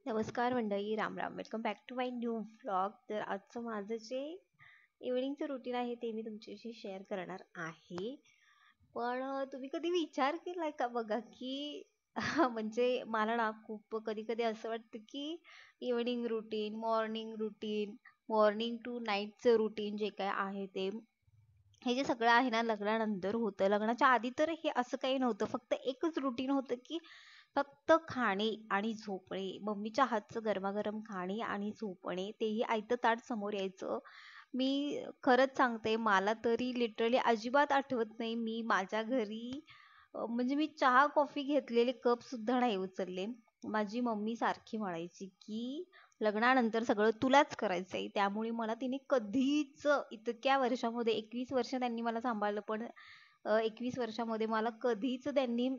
नमस्कार मंडळी, Ram Ram. Welcome back to my new vlog. तर आजचं माझं जे इव्हनिंगचं रुटीन आहे ते मी तुमच्याशी शेअर करणार आहे. पण तुम्ही कधी विचार केलाय का बघा, की म्हणजे मला ना खूप कधी-कधी असं वाटतं, की इव्हनिंग रुटीन, मॉर्निंग टू नाईटचं रुटीन जे काही आहे ते, हे जे सगळं आहे ना लग्नानंतर होतं. लग्नाच्या आधी तर हे असं काही नव्हतं. फक्त एकच रुटीन होतं, की फक्त खाणे आणि झोपणे. मम्मीच्या हातचं गरमागरम खाणे आणि झोपणे. तेही आयतं ताट समोर यायचं. मी खरंच सांगते, मला तरी लिटरली अजिबात आठवत नाही मी माझ्या घरी म्हणजे मी चहा कॉफी घेतलेले कप सुद्धा नाही उचलले. माझी मम्मी सारखी म्हणायची, की लग्नानंतर सगळं तुलाच करायचंय. त्यामुळे मला तिने कधीच इतक्या वर्षामध्ये 21 वर्ष त्यांनी मला सांभाळलं, पण 21 वर्षामध्ये मला कधीच त्यांनी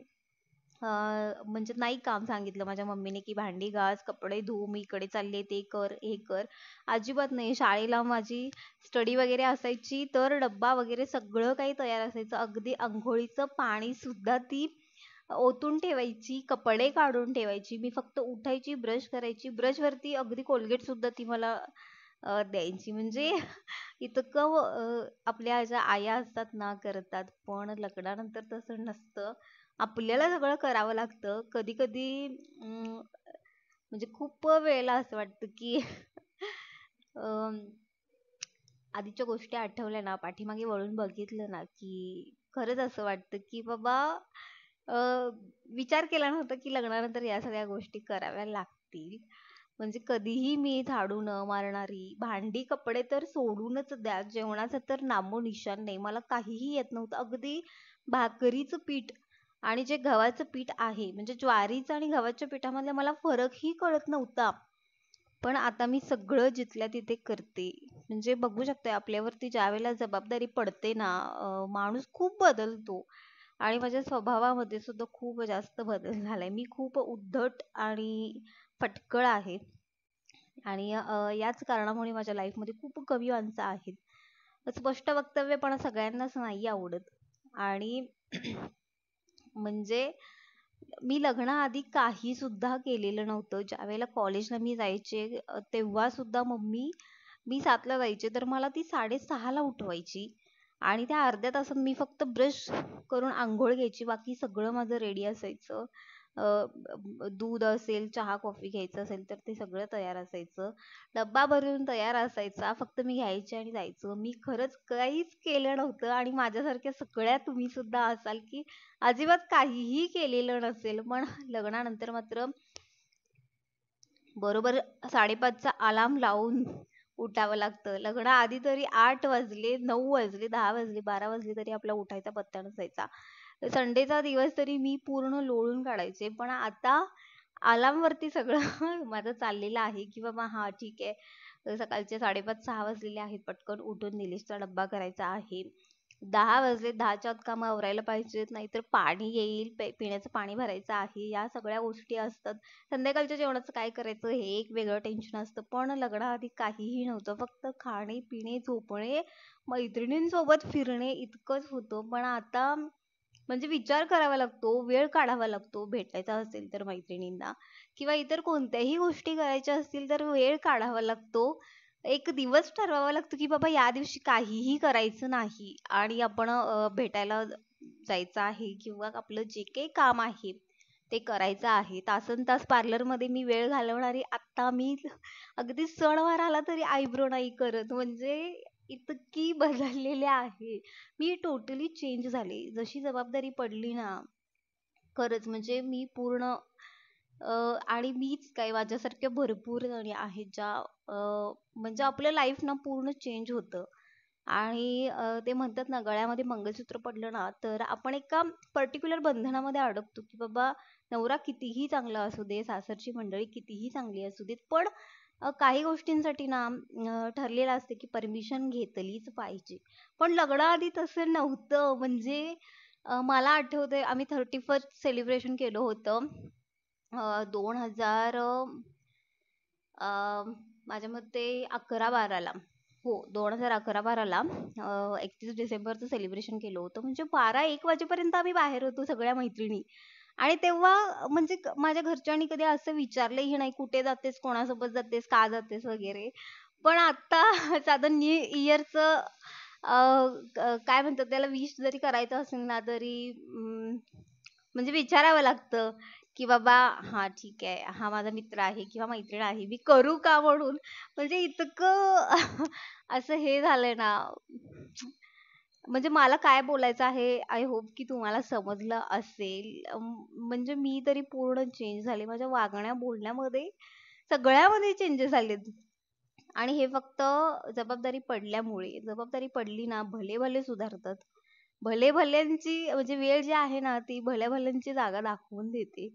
म्हणजे नाही काम सांगितलं माझ्या मम्मीने, की भांडी घास, कपडे धुव, मी इकडे चालले, ते कर, हे कर. अजिबात नाही. शाळेला माझी स्टडी वगैरे असायची, तर डब्बा वगैरे सगळं काही तयार असायचं. अगदी अंघोळीचं पाणी सुद्धा ती ओतून ठेवायची, कपडे काढून ठेवायची. मी फक्त उठायची, ब्रश करायची. ब्रशवरती अगदी कोलगेट सुद्धा ती मला द्यायची. म्हणजे इतकं आपल्या ज्या आया असतात ना करतात, पण लग्नानंतर तसं नसतं. आपल्याला सगळं करावं लागतं. कधी-कधी म्हणजे खूप वेळेला असं वाटतं, की अं, आधीच्या गोष्टी आठवल्या ना, पाठीमागे वळून बघितलं ना, की खरंच असं वाटतं, की बाबा अ, विचार केला नव्हता, की लग्नानंतर या सगळ्या गोष्टी कराव्या लागतील. म्हणजे कधीही मी झाडू न मारणारी, भांडी, कपडे तर सोडूनच द्या, जेवणाचं तर नामोनिशाण नाही. मला काहीही येत नव्हतं. अगदी भाकरीचं पीठ आणि जे गव्हाचं पीठ आहे, म्हणजे ज्वारीचं आणि गव्हाच्या पिठामधला मला फरकही कळत नव्हता. पण आता मी सगळं जिथल्या तिथे करते. म्हणजे बघू शकते आपल्यावरती ज्यावेळेला जबाबदारी पडते ना, माणूस खूप बदलतो. आणि माझ्या स्वभावामध्ये सुद्धा खूप जास्त बदल झालाय. मी खूप उद्धट आणि फटकळ आहे. आणि याच कारणामुळे माझ्या लाईफमध्ये खूप कमी माणसं आहेत. स्पष्ट वक्तव्यपणा सगळ्यांनाच नाही आवडत. आणि म्हणजे मी लग्नाआधी काही सुद्धा केलेलं नव्हतं. ज्यावेळेला कॉलेजला मी जायचे तेव्हा सुद्धा मम्मी, मी 7:00ला जायचे तर मला ती 6:30ला उठवायची. आणि त्या अर्ध्या तासात मी फक्त ब्रश करून अंघोळ घ्यायची. बाकी सगळं माझं रेडी असायचं. अ, दूध असेल, चहा, कॉफी घ्यायचं असेल तर ते सगळं तयार असायचं. डब्बा भरून तयार असायचा. फक्त मी घ्यायचे आणि जायचं. मी खरंच काहीच केलं नव्हतं आणि माझ्यासारख्या सगळ्या तुम्ही सुद्धा असाल, की अजिबात काहीही केलेलं नसेल. पण लग्नानंतर मात्र बरोबर 5:30चा अलार्म लावून उठावं लागतं. लग्नाआधी तरी 8 वाजले, 9 वाजले, 10 वाजले, 12 वाजले तरी आपला उठायचा पत्ता नसायचा. संडेचा दिवस तरी मी पूर्ण लोळून काढायचे. पण आता अलार्म वरती सगळं माझं चाललेलं आहे, की बाबा हां ठीक आहे. सकाळचे 5:30-6 वाजलेले आहेत. पटकन उठून निलिशचा डब्बा करायचा आहे. 10 वाजले, 10च्या आत कामं आवरायला पाहिजेत, नाहीतर पाणी येईल, पिण्याचं पाणी भरायचं आहे. या सगळ्या गोष्टी असतात. संध्याकाळच्या जेवणाचं काय करायचं हे एक वेगळं टेन्शन असतं. पण लग्नाआधी काहीही नव्हतं. फक्त खाणे, पिणे, झोपणे, मैत्रिणींसोबत फिरणे इतकंच होतं. पण आता म्हणजे विचार करावा लागतो, वेळ काढावा लागतो भेटायचा असेल तर मैत्रिणींना, किंवा इतर कोणत्याही गोष्टी करायच्या असतील तर वेळ काढावा लागतो. एक दिवस ठरवावा लागतो, की बाबा या दिवशी काहीही करायचं नाही आणि आपण भेटायला जायचं आहे, किंवा आपलं जे काही काम आहे ते करायचं आहे. तासनतास पार्लरमध्ये मी वेळ घालवणारी आता मी अगदी सणवार आला तरी आयब्रो नाही करत. म्हणजे इतकी बदललेली आहे. मी टोटली चेंज झाले. जशी जबाबदारी पडली ना, खरंच म्हणजे मी पूर्ण अ, आणि मीच काय, माझ्यासारख्या भरपूर जणी आहेत ज्या म्हणजे आपलं लाईफ ना पूर्ण चेंज होतं. आणि ते म्हणतात ना, गळ्यामध्ये मंगळसूत्र पडलं ना, तर आपण एका पर्टिक्युलर बंधनामध्ये अडकतो, की बाबा नवरा कितीही चांगला असू दे, सासरची मंडळी कितीही चांगली असू देत, पण काही गोष्टींसाठी ना ठरलेलं असते, की परमिशन घेतलीच पाहिजे. पण लग्नाआधी तसं नव्हतं. म्हणजे मला आठवतंय आम्ही 31st सेलिब्रेशन केलं होतं 2000 अ, माझ्या मते 11-12ला. हो, 2011-12ला 31 डिसेंबरचं सेलिब्रेशन केलं होतं. म्हणजे 12-1 वाजेपर्यंत आम्ही बाहेर होतो सगळ्या मैत्रिणी. आणि तेव्हा म्हणजे माझ्या घरच्यांनी कधी असं विचारलंही नाही, कुठे जातेस, कोणासोबत जातेस, का जातेस वगैरे. पण आता साधं न्यू इयरचं काय म्हणतात त्याला, विश जरी करायचं असेल ना तरी म्हणजे विचारावं लागतं, की बाबा हा ठीक आहे, हा माझा मित्र आहे किंवा मैत्रीण आहे, मी करू का म्हणून. म्हणजे इतकं असं हे झालंय ना. म्हणजे मला काय बोलायचं आहे, आय होप की तुम्हाला समजलं असेल. म्हणजे मी तरी पूर्ण चेंज झाले माझ्या वागण्या बोलण्यामध्ये, सगळ्यामध्ये चेंजेस आलेत. आणि हे फक्त जबाबदारी पडल्यामुळे. जबाबदारी पडली ना, भले भले सुधारतात. भले भल्यांची म्हणजे वेळ जी आहे ना, ती भल्या भल्यांची जागा दाखवून देते.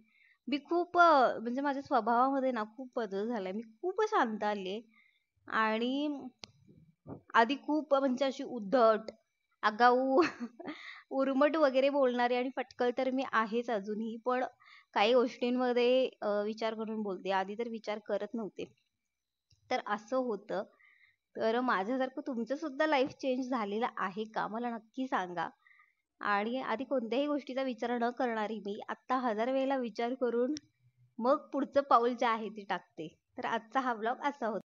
मी खूप म्हणजे माझ्या स्वभावामध्ये ना खूप बदल झालाय, मी खूप शांत आले. आणि आधी खूप म्हणजे अशी उद्धट, आगाऊ, उर्मट वगैरे बोलणारे आणि फटकल तर मी आहेच अजूनही. पण काही गोष्टींमध्ये विचार करून बोलते, आधी तर विचार करत नव्हते. तर असं होतं. तर माझ्यासारखं तुमचं सुद्धा लाईफ चेंज झालेलं आहे का, मला नक्की सांगा. आणि आधी कोणत्याही गोष्टीचा विचार न करणारी मी आता 1000 वेळेला विचार करून मग पुढचं पाऊल जे आहे ते टाकते. तर आजचा हा ब्लॉग असा होता.